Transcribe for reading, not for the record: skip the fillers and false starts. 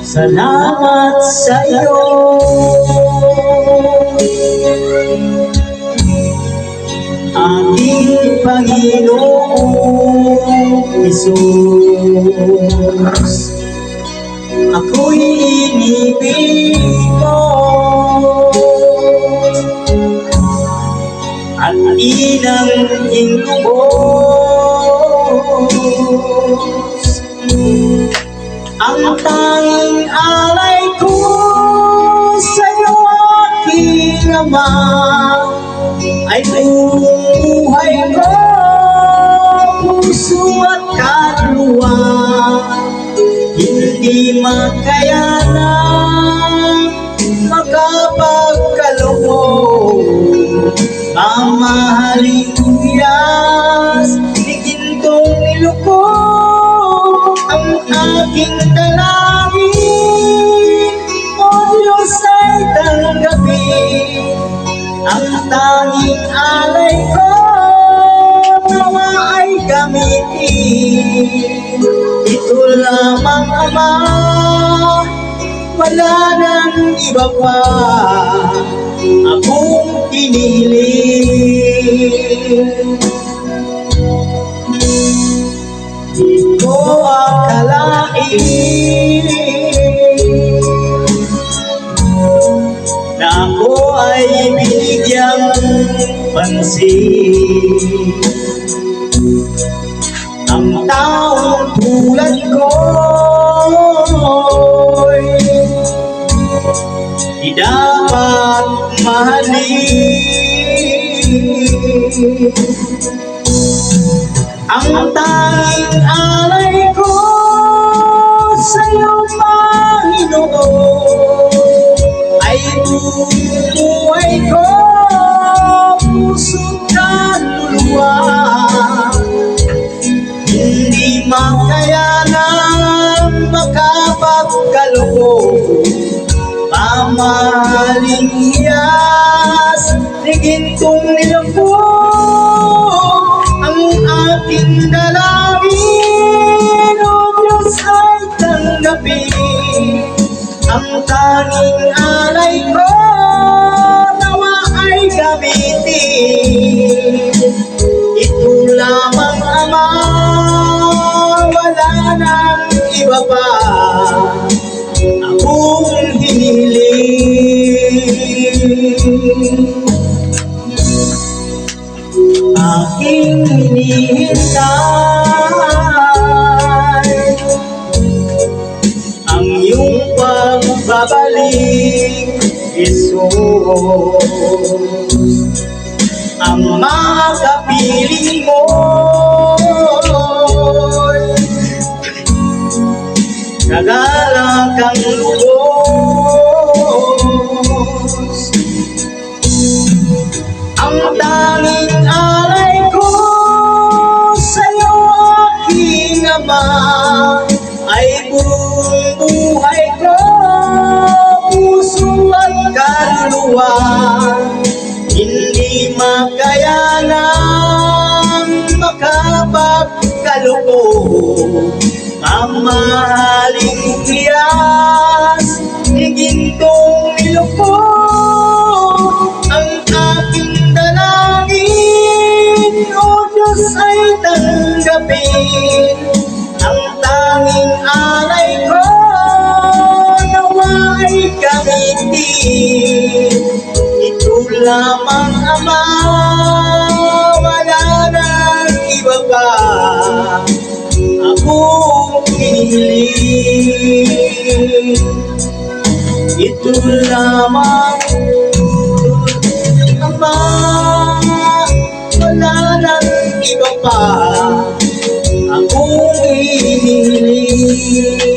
Salamat sa iyo, aking Panginoong Jesus. Ako'y inibig mo at inang inubos. Ang tanging alay ko sa'yo, aking Ama, ay buhay ko, puso at kaluluwa. Hindi makayanan makapagkaloob, mamahaling tuyas, ni gintong niluko. Ang aking dalangin, O Diyos, ay tanggapin. Ang tanging alay ko, nawa ay gamitin. Ito lamang, Ama, wala nang iba pa akong piniling. Di ko akalain na ako ay binigyang pansin. Ang taong tulad ko'y di dapat mahalin. Ang tanging alay ko sa'yo, Panginoon, ay buhay ko, puso't kaluluwa. Hindi makayanan makapagkaloob, mamahaling hiyas, ni gintong nilupo. Ang aking dalangin, O Diyos, ay tanggapin. Ang tanging alay ko, nawa ay gamitin. Ito lamang, Ama, wala nang iba pa akong hinihiling. Aking hinihintay ang iyong pagbabalik, Jesus. Ang makapiling mo'y kagalakang lubos. Ang tanging alay ko sa'yo, aking Ama, ay buong buhay ko, puso at kaluluwa. Hindi makayanan makapagkaloob, mamahaling hiyas, ni gintong nilupo. Ang aking dalangin, O Diyos, ay tanggapin. Ang tanging alay ko, nawa ay gamitin. Ito lamang, Ama, wala nang iba pa akong hinihiling. Ito lamang, Ama, wala nang iba pa akong hinihiling.